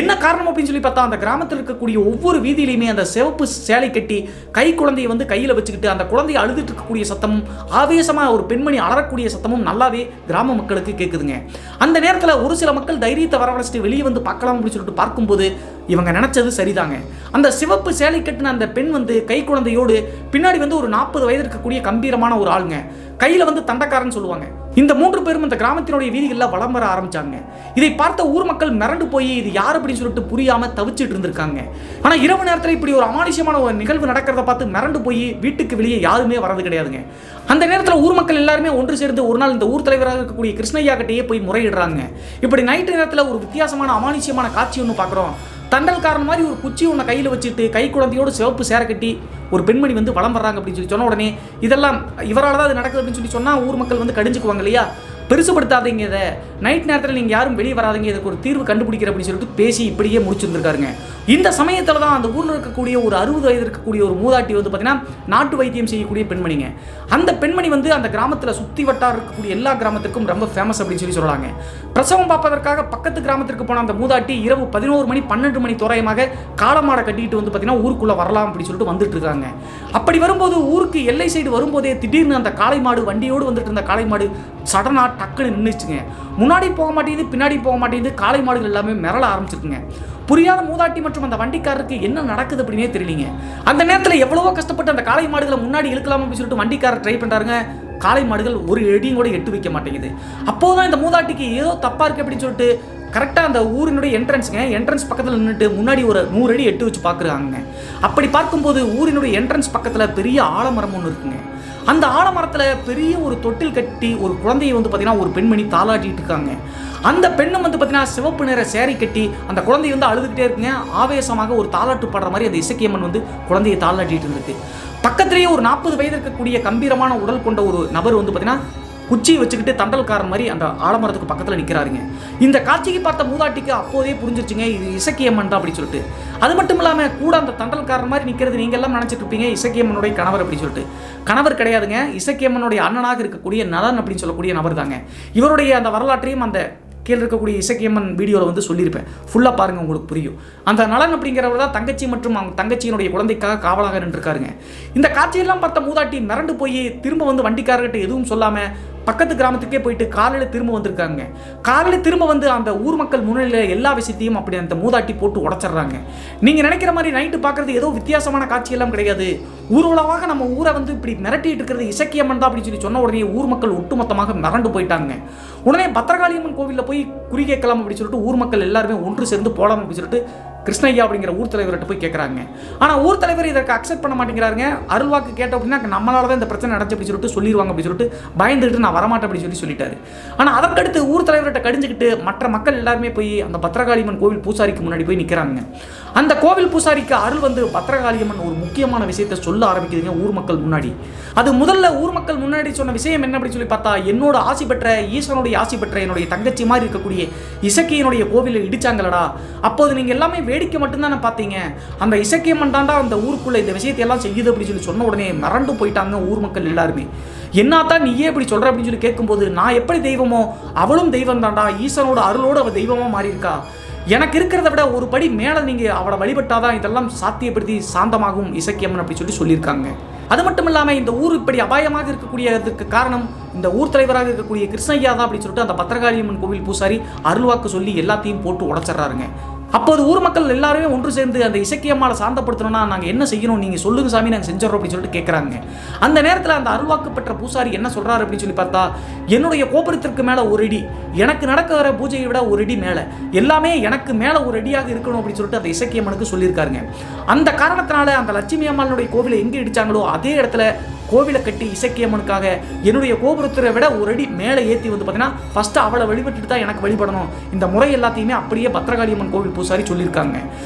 என்ன காரணம் அப்படின்னு சொல்லி பார்த்தா, அந்த கிராமத்தில் இருக்கக்கூடிய ஒவ்வொரு வீதியிலையுமே அந்த சிவப்பு சேலை கட்டி கை குழந்தையை வந்து கையில் வச்சுக்கிட்டு அந்த குழந்தையை அழுதுட்டு இருக்கக்கூடிய சத்தமும் ஆவேசமாக ஒரு பெண்மணி அலறக்கூடிய சத்தமும் நல்லாவே கிராம மக்களுக்கு கேட்குதுங்க. அந்த நேரத்தில் ஒரு சில மக்கள் தைரியத்தை வரவழைச்சிட்டு வெளியே வந்து பார்க்கலாம் அப்படின்னு சொல்லிட்டு பார்க்கும்போது இவங்க நினைச்சது சரிதாங்க. அந்த சிவப்பு சேலை கட்டின அந்த பெண் வந்து கை குழந்தையோடு பின்னாடி வந்து ஒரு 40 வயது இருக்கக்கூடிய கம்பீரமான ஒரு ஆளுங்க, கையில் வந்து தண்டக்காரன்னு சொல்லுவாங்க. இந்த 3 பேரும் இந்த கிராமத்தினுடைய வீதிகளில் வலம் வர ஆரம்பிச்சாங்க. இதை பார்த்த ஊர் மக்கள் மிரண்டு போய் இது யார் அப்படின்னு சொல்லிட்டு புரியாம தவிச்சிட்டு இருந்திருக்காங்க. ஆனால் இரவு நேரத்தில் இப்படி ஒரு அமானுஷ்யமான ஒரு நிகழ்வு நடக்கிறத பார்த்து மிரண்டு போய் வீட்டுக்கு வெளியே யாருமே வரது கிடையாதுங்க. அந்த நேரத்தில் ஊர் மக்கள் எல்லாருமே ஒன்று சேர்ந்து ஒரு நாள் இந்த ஊர் தலைவராக இருக்கக்கூடிய கிருஷ்ணய்யா கிட்டேயே போய் முறையிடுறாங்க. இப்படி நைட்டு நேரத்தில் ஒரு வித்தியாசமான அமானுஷ்யமான காட்சி ஒன்று பார்க்குறோம். தண்டல்காரன் மாதிரி ஒரு குச்சி ஒன்று கையில் வச்சுட்டு கை குழந்தையோடு சிவப்பு சேர கட்டி ஒரு பெண்மணி வந்து வலம் வர்றாங்க அப்படின்னு சொல்லி சொன்ன உடனே இதெல்லாம் இவரால் தான் அது நடக்குது அப்படின்னு சொல்லி சொன்னால் ஊர் மக்கள் வந்து கடிஞ்சுக்குவாங்க இல்லையா. பெருசுபடுத்தாதீங்க, இதை நைட் நேரத்தில் நீங்கள் யாரும் வெளியே வராதீங்க, இதுக்கு ஒரு தீர்வு கண்டுபிடிக்கிற அப்படின்னு சொல்லிட்டு பேசி இப்படியே முடிச்சிருந்துருக்காருங்க. இந்த சமயத்தில் தான் அந்த ஊரில் இருக்கக்கூடிய ஒரு 60 வயது இருக்கக்கூடிய ஒரு மூதாட்டி வந்து பார்த்தீங்கன்னா நாட்டு வைத்தியம் செய்யக்கூடிய பெண்மணிங்க. அந்த பெண்மணி வந்து அந்த கிராமத்தில் சுற்றி வட்டார இருக்கக்கூடிய எல்லா கிராமத்திற்கும் ரொம்ப ஃபேமஸ் அப்படின்னு சொல்லலாங்க. பிரசவம் பார்ப்பதற்காக பக்கத்து கிராமத்திற்கு போன அந்த மூதாட்டி இரவு 11 மணி 12 மணி தோராயமாக காளமாடை கட்டிட்டு வந்து பார்த்தீங்கன்னா ஊருக்குள்ளே வரலாம் அப்படின்னு சொல்லிட்டு வந்துட்டு இருக்காங்க. அப்படி வரும்போது ஊருக்கு எல்லை சைடு வரும்போதே திடீர்னு அந்த காளை மாடு வண்டியோடு வந்துட்டு இருந்த காளை மாடு சடனாக டக்குன்னு நின்றுச்சுங்க. முன்னாடி போக மாட்டேங்குது, பின்னாடி போக மாட்டேங்குது, காளை மாடுகள் எல்லாமே மிரள ஆரம்பிச்சிருக்குங்க. புரியாத மூதாட்டி மற்றும் அந்த வண்டிக்காரருக்கு என்ன நடக்குது அப்படின்னே தெரியலீங்க. அந்த நேரத்தில் எவ்வளவோ கஷ்டப்பட்டு அந்த காளை மாடுகளை முன்னாடி இழுக்கலாம் அப்படின்னு சொல்லிட்டு வண்டிக்காரர் ட்ரை பண்ணுறாருங்க. காளை மாடுகள் ஒரு எடியும் கூட எட்டு வைக்க மாட்டேங்குது. அப்போதான் இந்த மூதாட்டிக்கு ஏதோ தப்பா இருக்கு அப்படின்னு சொல்லிட்டு கரெக்டாக அந்த ஊரினுடைய என்ட்ரன்ஸ் பக்கத்தில் நின்றுட்டு முன்னாடி ஒரு 100 அடி எட்டு வச்சு பார்க்குறாங்க. அப்படி பார்க்கும்போது ஊரினுடைய என்ட்ரன்ஸ் பக்கத்தில் பெரிய ஆலமரம் ஒன்று இருக்குங்க. அந்த ஆலமரத்தில் பெரிய ஒரு தொட்டில் கட்டி ஒரு குழந்தையை வந்து பார்த்தீங்கன்னா ஒரு பெண்மணி தாளாட்டிட்டு இருக்காங்க. அந்த பெண்ணும் வந்து பார்த்தீங்கன்னா சிவப்பு நிற சேரி கட்டி அந்த குழந்தை வந்து அழுதுகிட்டே இருக்குங்க. ஆவேசமாக ஒரு தாளாட்டு பாடுற மாதிரி அந்த இசக்கியம்மன் வந்து குழந்தையை தாளாட்டிட்டு இருந்துட்டு பக்கத்திலேயே ஒரு 40 வயது இருக்கக்கூடிய கம்பீரமான உடல் கொண்ட ஒரு நபர் வந்து பார்த்தீங்கன்னா குச்சியை வச்சுக்கிட்டு தண்டல்காரன் மாதிரி அந்த ஆலமரத்துக்கு பக்கத்தில் நிற்கிறாருங்க. இந்த காட்சிக்கு பார்த்த மூதாட்டிக்கு அப்போதே புரிஞ்சிருச்சுங்க, இது இசக்கியம்மன் தான் அப்படின்னு சொல்லிட்டு. அது மட்டும் இல்லாமல் கூட அந்த தண்டல்காரன் மாதிரி நிற்கிறது நீங்கள் எல்லாம் நினச்சிட்டு இருப்பீங்க இசக்கியம்மனுடைய கணவர் அப்படின்னு சொல்லிட்டு. கணவர் கிடையாதுங்க, இசக்கியம்மனுடைய அண்ணனாக இருக்கக்கூடிய நலன் அப்படின்னு சொல்லக்கூடிய நபர் தாங்க. இவருடைய அந்த வரலாற்றையும் அந்த கீழே இருக்கக்கூடிய இசக்கியம்மன் வீடியோவில் வந்து சொல்லியிருப்பேன், ஃபுல்லாக பாருங்கள் உங்களுக்கு புரியும். அந்த நலன் அப்படிங்கிறவர் தான் தங்கச்சி மற்றும் அவங்க தங்கச்சியினுடைய குழந்தைக்காக காவலாக நின்றுருக்காருங்க. இந்த காட்சியெல்லாம் பார்த்த மூதாட்டி மிரண்டு போய் திரும்ப வந்து வண்டிக்காரர்கிட்ட எதுவும் சொல்லாமல் பக்கத்து கிராமத்துக்கே போயிட்டு காலையில் திரும்ப வந்திருக்காங்க. காலையில் திரும்ப வந்து அந்த ஊர் மக்கள் முன்னிலையில் எல்லா விஷயத்தையும் அப்படி அந்த மூதாட்டி போட்டு உடச்சிட்றாங்க. நீங்கள் நினைக்கிற மாதிரி நைட்டு பார்க்குறது ஏதோ வித்தியாசமான காட்சியெல்லாம் கிடையாது. ஊர்வலமாக நம்ம ஊரை வந்து இப்படி மிரட்டிட்டு இருக்கிறது இசக்கியம்மன் தான் அப்படின்னு சொல்லி சொன்ன உடனே ஊர் மக்கள் ஒட்டுமொத்தமாக மிரண்டு போயிட்டாங்க. உடனே பத்திரகாளியம்மன் கோவிலில் போய் குறி கேட்கலாம் அப்படின்னு சொல்லிட்டு ஊர் மக்கள் எல்லாருமே ஒன்று சேர்ந்து போகலாம் அப்படின்னு சொல்லிட்டு கிருஷ்ணய்யா அப்படிங்கிற ஊர் தலைவர்கிட்ட போய் கேட்குறாங்க. ஆனால் ஊர் தலைவர் இதற்கு அக்செப்ட் பண்ண மாட்டேங்கிறாருங்க. அருள்வாக்கு கேட்ட அப்படின்னா நம்மளால தான் இந்த பிரச்சனை நடந்துச்சு அப்படின்னு சொல்லிட்டு சொல்லிடுவாங்க அப்படின்னு சொல்லிட்டு பயந்துட்டு நான் வரமாட்டேன் அப்படின்னு சொல்லிட்டாரு. ஆனால் அதற்கடுத்து ஊர் தலைவர்கிட்ட கடிஞ்சுக்கிட்டு மற்ற மக்கள் எல்லாருமே போய் அந்த பத்திரகாளியம்மன் கோவில் பூசாரிக்கு முன்னாடி போய் நிற்கிறாங்க. அந்த கோவில் பூசாரிக்கு அருள் வந்து பத்திரகாளியம்மன் ஒரு முக்கியமான விஷயத்தை சொல்ல ஆரம்பிக்குதுங்க ஊர் மக்கள் முன்னாடி. அது முதல்ல ஊர் மக்கள் முன்னாடி சொன்ன விஷயம் என்ன அப்படின்னு சொல்லி பார்த்தா, என்னோட ஆசி பெற்ற ஈஸ்வரனுடைய ஆசி பெற்ற என்னுடைய தங்கச்சி மாதிரி இருக்கக்கூடிய இசக்கியனுடைய கோவிலில் இடிச்சாங்களடா, அப்போது நீங்கள் எல்லாமே வேடிக்கை மட்டும்தானே பார்த்தீங்க, அந்த இசக்கியம்மன் தாண்டா அந்த ஊருக்குள்ள இந்த விஷயத்தை எல்லாம் செய்யுது அப்படின்னு சொன்ன உடனே மிரண்டு போயிட்டாங்க ஊர் மக்கள் எல்லாருமே. என்னத்தான் நீயே இப்படி சொல்ற அப்படின்னு சொல்லி கேட்கும்போது, நான் எப்படி தெய்வமோ அவளும் தெய்வம் தாண்டா, ஈசனோட அருளோட அவள் தெய்வமா மாறி இருக்கா, எனக்கு இருக்கிறத விட ஒரு படி மேலே நீங்கள் அவளை வழிபட்டாதான் இதெல்லாம் சாத்தியப்படுத்தி சாந்தமாகும் இசக்கியம்மன் அப்படி சொல்லியிருக்காங்க. அது மட்டும் இல்லாமல் இந்த ஊர் இப்படி அபாயமாக இருக்கக்கூடியதுக்கு காரணம் இந்த ஊர் தலைவராக இருக்கக்கூடிய கிருஷ்ணய்யா தான் அப்படின்னு சொல்லிட்டு அந்த பத்திரகாளியம்மன் கோவில் பூசாரி அருள்வாக்கு சொல்லி எல்லாத்தையும் போட்டு உடச்சிட்றாருங்க. அப்போது ஊர் மக்கள் எல்லாருமே ஒன்று சேர்ந்து அந்த இசக்கியம்மாவை சாந்தப்படுத்தணும்னா நாங்கள் என்ன செய்யணும், நீங்கள் சொல்லுங்க சாமி, நாங்கள் செஞ்சிடறோம் அப்படின்னு சொல்லிட்டு கேட்குறாங்க. அந்த நேரத்தில் அந்த அருள்வாக்கு பெற்ற பூசாரி என்ன சொல்கிறாரு அப்படின்னு சொல்லி பார்த்தா, என்னுடைய கோபுரத்திற்கு மேலே ஒரு அடி, எனக்கு நடக்கிற பூஜையை விட ஒரு அடி மேலே, எல்லாமே எனக்கு மேலே ஒரு அடியாக இருக்கணும் அப்படின்னு சொல்லிட்டு அந்த இசக்கியம்மனுக்கு சொல்லியிருக்காருங்க. அந்த காரணத்தினால அந்த லட்சுமி அம்மாளுடைய கோவிலை எங்கே இடிச்சாங்களோ அதே இடத்துல கோவிலை கட்டி இசக்கியம்மனுக்காக என்னுடைய கோபுரத்தை விட ஒரு அடி மேலே ஏற்றி வந்து பார்த்தீங்கன்னா ஃபஸ்ட்டு அவளை வழிபட்டுட்டு தான் எனக்கு வழிபடணும், இந்த முறை எல்லாத்தையுமே அப்படியே பத்திரகாளியம்மன் கோவில் பூசாரி சொல்லியிருக்காங்க.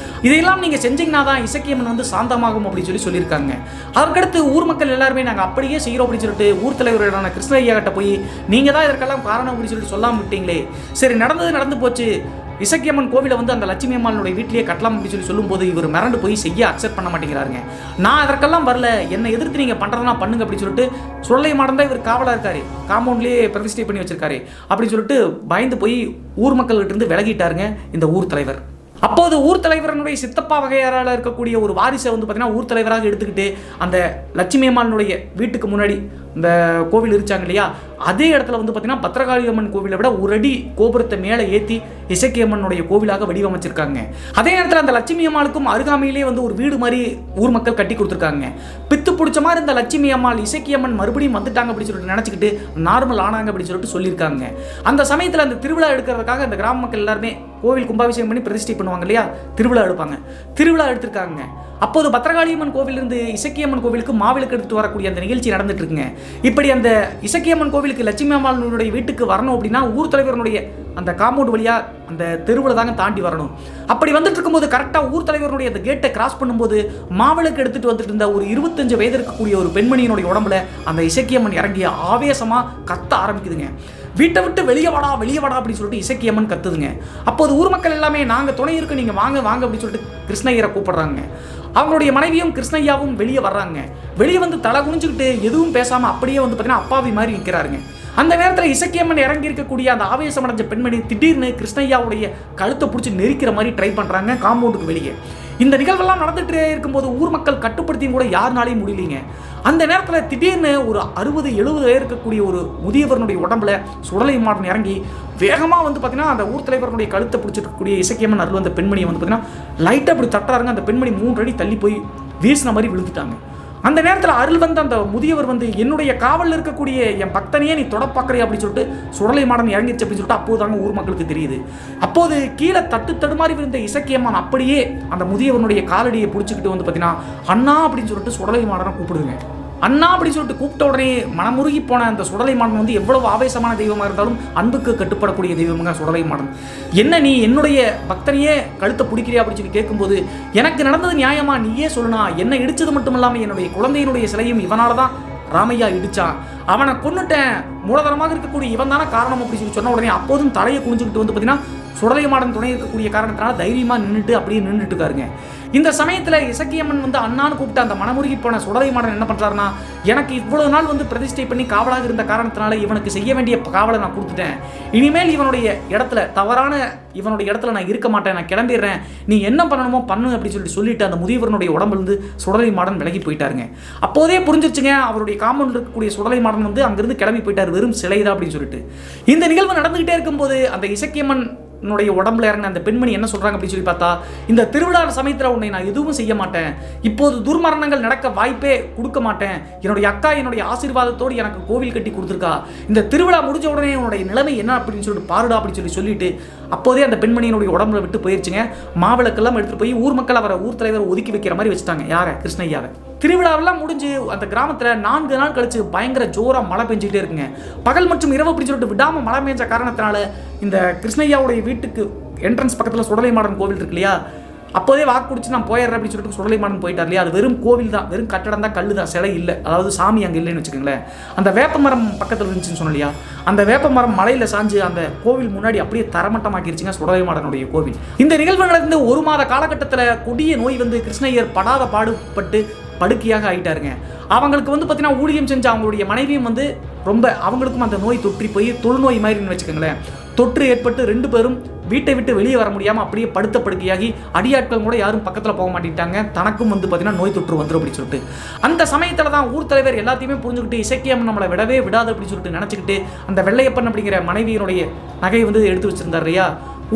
இதையெல்லாம் நீங்கள் செஞ்சீங்கன்னா தான் இசக்கியம்மன் வந்து சாந்தமாகும் அப்படின்னு சொல்லியிருக்காங்க. அதற்கடுத்து ஊர் மக்கள் எல்லாருமே நாங்கள் அப்படியே செய்கிறோம் அப்படின்னு சொல்லிட்டு ஊர் தலைவரான கிருஷ்ணய்யா கிட்ட போய் நீங்கள் தான் இதற்கெல்லாம் காரணம் அப்படின்னு சொல்லிட்டு சொல்லாமல் விட்டீங்களே, சரி நடந்து போச்சு, இசக்கியம்மன் கோவிலை வந்து அந்த லட்சுமி அம்மாளுடைய வீட்டிலேயே கட்டலாம் அப்படின்னு சொல்லும்போது இவர் மிரண்டு போய் செய்ய அக்செப்ட் பண்ண மாட்டேங்கிறாருங்க. நான் அதற்கெல்லாம் வரல, என்னை எதிர்த்து நீங்கள் பண்ணுறதுனா பண்ணுங்க அப்படின்னு சொல்லிட்டு சொல்லை மாடந்தான் இவர் காவலாக இருக்காரு, காம்பவுண்ட்லேயே பிரதிஷ்டை பண்ணி வச்சிருக்காரு அப்படின்னு சொல்லிட்டு பயந்து போய் ஊர் மக்கள்கிட்ட இருந்து விலகிட்டாருங்க இந்த ஊர் தலைவர். அப்போது ஊர் தலைவரனுடைய சித்தப்பா வகையாரால் இருக்கக்கூடிய ஒரு வாரிசை வந்து பார்த்தீங்கன்னா ஊர் தலைவராக எடுத்துக்கிட்டு அந்த லட்சுமி அம்மாளுடைய வீட்டுக்கு முன்னாடி இந்த கோவில் இருச்சாங்க இல்லையா, அதே இடத்துல வந்து பார்த்தீங்கன்னா பத்திரகாளியம்மன் கோவிலை விட ஒரு அடி கோபுரத்தை மேலே ஏற்றி இசக்கியம்மனுடைய கோவிலாக வடிவமைச்சிருக்காங்க. அதே நேரத்தில் அந்த லட்சுமி அம்மாளுக்கும் அருகாமையிலே வந்து ஒரு வீடு மாதிரி ஊர் மக்கள் கட்டி கொடுத்துருக்காங்க. பித்து பிடிச்ச மாதிரி இந்த லட்சுமி அம்மாள் இசக்கியம்மன் மறுபடியும் வந்துட்டாங்க அப்படின்னு சொல்லிட்டு நினச்சிக்கிட்டு நார்மல் ஆனாங்க அப்படின்னு சொல்லிட்டு சொல்லியிருக்காங்க. அந்த சமயத்தில் அந்த திருவிழா எடுக்கிறதுக்காக அந்த கிராம மக்கள் எல்லாருமே கோவில் கும்பாபிஷேகம் பண்ணி பிரதிஷ்டை பண்ணுவாங்க இல்லையா, திருவிழா எடுப்பாங்க, திருவிழா எடுத்திருக்காங்க. அப்போது பத்திரகாளியம்மன் கோவிலிருந்து இசக்கியம்மன் கோவிலுக்கு மாவிளக்கு எடுத்துட்டு வரக்கூடிய அந்த நிகழ்ச்சி நடந்துட்டு இருக்குங்க. இப்படி அந்த இசக்கியம்மன் கோவிலுக்கு லட்சுமி அம்மாளுடைய வீட்டுக்கு வரணும் அப்படின்னா ஊர் தலைவருடைய அந்த காம்பவுண்ட் வழியா அந்த தெருவில் தாங்க தாண்டி வரணும். அப்படி வந்துட்டு இருக்கும்போது கரெக்டாக ஊர் தலைவருடைய அந்த கேட்டை கிராஸ் பண்ணும்போது மாவிளக்கு எடுத்துட்டு வந்துட்டு இருந்த ஒரு 25 வயது இருக்கக்கூடிய ஒரு பெண்மணியினுடைய உடம்புல அந்த இசக்கியம்மன் இறங்கி ஆவேசமாக கத்த ஆரம்பிக்குதுங்க. வீட்டை விட்டு வெளியே வாடா அப்படின்னு சொல்லிட்டு இசக்கியம்மன் கத்துதுங்க. அப்போது ஊர் மக்கள் எல்லாமே நாங்கள் துணை இருக்கு, நீங்கள் வாங்க அப்படின்னு சொல்லிட்டு கிருஷ்ணய்யரை கூப்பிடுறாங்க. அவங்களுடைய மனைவியும் கிருஷ்ணய்யாவும் வெளியே வர்றாங்க. வெளியே வந்து தலை குனிஞ்சுக்கிட்டு எதுவும் பேசாமல் அப்படியே வந்து பார்த்தீங்கன்னா அப்பாவி மாதிரி நிற்கிறாருங்க. அந்த நேரத்தில் இசக்கியம்மன் இறங்கி இருக்கக்கூடிய அந்த ஆவேசம் அடைஞ்ச பெண்மணி திடீர்னு கிருஷ்ணய்யாவுடைய கழுத்தை பிடிச்சி நெரிக்கிற மாதிரி ட்ரை பண்ணுறாங்க காம்பவுண்டுக்கு வெளியே. இந்த நிகழ்வெல்லாம் நடந்துகிட்டே இருக்கும்போது ஊர் மக்கள் கட்டுப்படுத்தியும் கூட யாருனாலையும் முடியலைங்க. அந்த நேரத்தில் திடீர்னு ஒரு 60-70 இருக்கக்கூடிய ஒரு முதியவரனுடைய உடம்புல சுடலை மாடன் இறங்கி வேகமாக வந்து பார்த்தீங்கன்னா அந்த ஊர் தலைவரனுடைய கழுத்தை பிடிச்சிருக்கக்கூடிய இசக்கியம்மன் அருள் அந்த பெண்மணியை வந்து பார்த்தீங்கன்னா லைட்டாக அப்படி தட்டுறாருங்க. அந்த பெண்மணி 3 அடி தள்ளி போய் வீசின மாதிரி விழுந்துட்டாங்க. அந்த நேரத்தில் அருள் வந்து அந்த முதியவர் வந்து என்னுடைய காவலில் இருக்கக்கூடிய என் பக்தனையே நீ தொடப்பாக்குறே அப்படின்னு சொல்லிட்டு சுடலை மாடன் இறங்கிடுச்சு அப்படின்னு சொல்லிட்டு அப்போதாங்க ஊர் மக்களுக்கு தெரியுது. அப்போது கீழே தடுமாறி விழுந்த இசக்கியம்மன் அப்படியே அந்த முதியவனுடைய காலடியை பிடிச்சிக்கிட்டு வந்து பார்த்தீங்கன்னா அண்ணா அப்படின்னு சொல்லிட்டு சுடலை மாடனை கூப்பிடுங்க. அண்ணா அப்படின்னு சொல்லிட்டு கூப்பிட்ட உடனே மனமுருகி போன அந்த சுடலை மாடன் வந்து எவ்வளவு ஆவேசமான தெய்வமாக இருந்தாலும் அன்புக்கு கட்டுப்படக்கூடிய தெய்வமாக சுடலை மாடன். என்ன நீ என்னுடைய பக்தனையே கழுத்தை பிடிக்கிறியா அப்படின்னு சொல்லி கேட்கும்போது எனக்கு நடந்தது நியாயமா, நீயே சொல்லுனா. என்ன இடிச்சது மட்டும் இல்லாமல் என்னுடைய குழந்தையினுடைய சிலையும் இவனால தான் ராமையா இடிச்சான், அவனை கொன்னுட்டேன், மூலதனமாக இருக்கக்கூடிய இவன் தானே காரணம் அப்படின்னு சொல்லி சொன்ன உடனே அப்போதும் தலையை குனிஞ்சுக்கிட்டு வந்து பார்த்தீங்கன்னா சுடலை மாடன் துணை இருக்கக்கூடிய காரணத்தினால தைரியமாக நின்றுட்டு இருக்காருங்க. இந்த சமயத்தில் இசக்கியம்மன் வந்து அண்ணான்னு கூப்பிட்டு அந்த மனமுருகி போன சுடலை மாடன் என்ன பண்ணுறாருன்னா, எனக்கு இவ்வளவு நாள் வந்து பிரதிஷ்டை பண்ணி காவலாக இருந்த காரணத்தினால இவனுக்கு செய்ய வேண்டிய காவலை நான் கொடுத்துட்டேன். இனிமேல் இவனுடைய இடத்துல இவனுடைய இடத்துல நான் இருக்க மாட்டேன், நான் கிளம்பிடுறேன், நீ என்ன பண்ணணுமோ பண்ணு அப்படின்னு சொல்லிட்டு அந்த முதியவரனுடைய உடம்புலேருந்து சுடலை மாடன் விலகி போயிட்டாருங்க. அப்போதே புரிஞ்சிருச்சுங்க அவருடைய காம்பவுண்டில் இருக்கக்கூடிய சுடலை மாடன் வந்து அங்கிருந்து கிளம்பி போயிட்டார், வெறும் சிலைதான் அப்படின்னு சொல்லிட்டு. இந்த நிகழ்வு நடந்துகிட்டே இருக்கும்போது அந்த இசக்கியம்மன் உடம்புல இறங்கின அந்த பெண்மணி என்ன சொல்றாங்க அப்படின்னு சொல்லி பார்த்தா, இந்த திருவிழா சமயத்தில் உன்னை நான் எதுவும் செய்ய மாட்டேன், இப்போது துர்மரணங்கள் நடக்க வாய்ப்பே கொடுக்க மாட்டேன், என்னுடைய அக்கா என்னுடைய ஆசீர்வாதத்தோடு எனக்கு கோவில் கட்டி கொடுத்துருக்கா, இந்த திருவிழா முடிஞ்ச உடனே உன்னுடைய நிலைமை என்ன அப்படின்னு சொல்லிட்டு பாருடா அப்படின்னு சொல்லிட்டு அப்போதே அந்த பெண்மணியினுடைய உடம்புல விட்டு போயிருச்சுங்க. மாவிளக்கெல்லாம் எடுத்துட்டு போய் ஊர் மக்கள் அவரை ஊர் தலைவர் ஒதுக்கி வைக்கிற மாதிரி வச்சுட்டாங்க. யாரை? கிருஷ்ணய்யாவை. திருவிழாவெல்லாம் முடிஞ்சு அந்த கிராமத்தில் 4 நாள் கழிச்சு பயங்கர ஜோராக மழை பெஞ்சிக்கிட்டே இருக்குங்க. பகல் மற்றும் இரவு அப்படின்னு சொல்லிட்டு விடாமல் மழை பெஞ்ச காரணத்தினால இந்த கிருஷ்ணய்யாவுடைய வீட்டுக்கு என்ட்ரன்ஸ் பக்கத்தில் சுடலை மாடன் கோவில் இருக்கு இல்லையா, அப்போதே வாக்கு குடிச்சு நான் போயிடுறேன் அப்படின்னு சொல்லிட்டு சுடலை மாடன் போயிட்டார் இல்லையா. அது வெறும் கோவில் தான், வெறும் கட்டடம் தான், கல் தான், சிலை இல்லை, அதாவது சாமி அங்கே இல்லைன்னு வச்சுக்கோங்களேன். அந்த வேப்ப மரம் பக்கத்தில் இருந்துச்சுன்னு சொன்னோம் இல்லையா, அந்த வேப்ப மரம் மலையில் சாஞ்சு அந்த கோவில் முன்னாடி அப்படியே தரமட்டமாக்கிருச்சுங்க சுடலை மாடனுடைய கோவில். இந்த நிகழ்வு நடந்து 1 மாத காலகட்டத்தில் கொடிய நோய் வந்து கிருஷ்ணய்யர் படாத பாடுபட்டு படுக்கையாக ஆகிட்டாருங்க. அவங்களுக்கு வந்து பார்த்தீங்கன்னா ஊழியம் செஞ்ச அவங்களுடைய மனைவியும் வந்து ரொம்ப அவங்களுக்கும் அந்த நோய் தொற்றி போய் தொழுநோய் மாதிரின்னு வச்சுக்கோங்களேன். தொற்று ஏற்பட்டு 2 பேரும் வீட்டை விட்டு வெளியே வர முடியாமல் அப்படியே படுத்த படுக்கையாகி அடியாட்கள் கூட யாரும் பக்கத்தில் போக மாட்டேங்கிட்டாங்க. தனக்கும் வந்து பார்த்தீங்கன்னா நோய் தொற்று வந்துடும் அப்படின்னு சொல்லிட்டு அந்த சமயத்தில் தான் ஊர் தலைவர் எல்லாத்தையுமே புரிஞ்சுக்கிட்டு இசக்கியம்மன் நம்மளை விடவே விடாது அப்படின்னு சொல்லிட்டு நினச்சிக்கிட்டு அந்த வெள்ளையப்பன் அப்படிங்கிற மனைவியினுடைய நகையை வந்து எடுத்து வச்சிருந்தார் இல்லையா.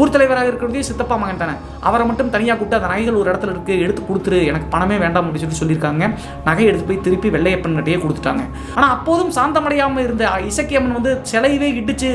ஊர் தலைவராக இருக்கிறதே சித்தப்பா மகன் தானே, அவரை மட்டும் தனியாக கூப்பிட்டு அந்த நகைகள் ஒரு இடத்துல இருக்குது, எடுத்து கொடுத்துரு, எனக்கு பணமே வேண்டாம் அப்படின்னு சொல்லியிருக்காங்க. நகை எடுத்து போய் திருப்பி வெள்ளையப்பன் கிட்டே கொடுத்துட்டாங்க. ஆனால் அப்போதும் சாந்தமடையாமல் இருந்த இசக்கியம்மன் வந்து சிலையவே இடிச்சு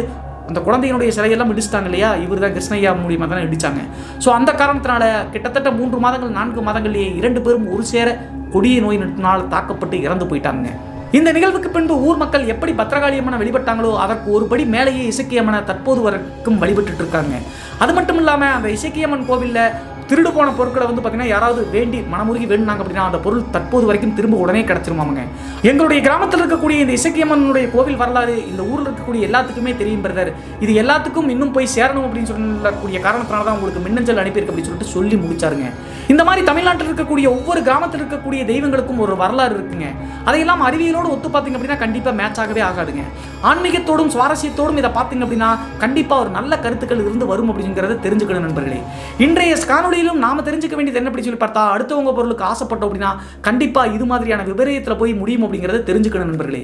அந்த குழந்தையினுடைய சிலையெல்லாம் இடிச்சிட்டாங்க இல்லையா, இவர் தான் கிருஷ்ணய்யா மூலியமாக தானே இடித்தாங்க. ஸோ அந்த காரணத்தினால கிட்டத்தட்ட 3 மாதங்கள் 4 மாதங்கள்லேயே 2 பேரும் ஒரு சேர கொடிய நோயினால் தாக்கப்பட்டு இறந்து போயிட்டாங்க. இந்த நிகழ்வுக்கு பின்பு ஊர் மக்கள் எப்படி பத்ரகாளியம்மனை வழிபட்டாங்களோ அதற்கு ஒருபடி மேலேயே இசக்கியம்மனை தற்போது வரைக்கும் வழிபட்டு இருக்காங்க. அது மட்டும் இல்லாமல் அந்த இசக்கியம்மன் கோவிலில் திருடு போன பொருட்களை வந்து பார்த்தீங்கன்னா யாராவது வேண்டி மனமுருகி வேணுனாங்க அப்படின்னா அந்த பொருள் தற்போது வரைக்கும் திரும்ப உடனே கிடச்சிருமாங்க. எங்களுடைய கிராமத்தில் இருக்கக்கூடிய இந்த இசக்கியம்மனுடைய கோவில் வரலாறு இந்த ஊரில் இருக்கக்கூடிய எல்லாத்துக்குமே தெரியும் பிரதர். இது எல்லாத்துக்கும் இன்னும் போய் சேரணும் அப்படின்னு சொல்லக்கூடிய காரணத்தினால தான் உங்களுக்கு மின்னஞ்சல் அனுப்பியிருக்கு அப்படின்னு சொல்லிட்டு சொல்லி முடிச்சாருங்க. இந்த மாதிரி தமிழ்நாட்டில் இருக்கக்கூடிய ஒவ்வொரு கிராமத்தில் இருக்கக்கூடிய தெய்வங்களுக்கும் ஒரு வரலாறு இருக்குங்க. அதையெல்லாம் அறிவியலோடு ஒத்து பார்த்தீங்க அப்படின்னா கண்டிப்பாக மேட்ச் ஆகவே ஆகாதுங்க. ஆன்மீகத்தோடும் சுவாரஸ்யத்தோடும் இதை பார்த்தீங்க அப்படின்னா கண்டிப்பாக ஒரு நல்ல கருத்துக்கள் இருந்து வரும் அப்படிங்கிறத தெரிஞ்சுக்கணும் நண்பர்களே. இன்றைய காணொலியிலும் நாம தெரிஞ்சுக்க வேண்டியது என்ன சொல்லி பார்த்தா, அடுத்தவங்க பொருளுக்கு ஆசைப்பட்டோம் அப்படின்னா கண்டிப்பாக இது மாதிரியான விபரீதத்தில் போய் முடியும் அப்படிங்கிறத தெரிஞ்சுக்கணும் நண்பர்களே.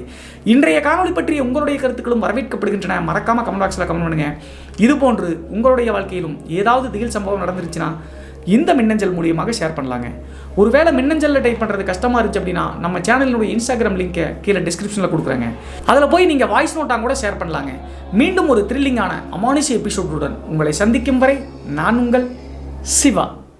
இன்றைய காணொலி பற்றி உங்களுடைய கருத்துக்களும் வரவேற்கப்படுகின்றன. மறக்காம கமெண்ட் பாக்ஸில் கமெண்ட் பண்ணுங்க. இது போன்று உங்களுடைய வாழ்க்கையிலும் ஏதாவது திகில் சம்பவம் நடந்துருச்சுன்னா இந்த மின்னஞ்சல் மூலியமாக ஷேர் பண்ணலாங்க. ஒருவேளை மின்னஞ்சலில் டைப் பண்ணுறது கஷ்டமாக இருந்துச்சு அப்படின்னா நம்ம சேனலினுடைய இன்ஸ்டாகிராம் லிங்கை கீழே டிஸ்கிரிப்ஷனில் கொடுக்குறேங்க. அதில் போய் நீங்கள் வாய்ஸ் நோட்டாக கூட ஷேர் பண்ணலாங்க. மீண்டும் ஒரு த்ரில்லிங்கான அமானுஷ்ய எபிசோடுடன் உங்களை சந்திக்கும் வரை நான் உங்கள் சிவா.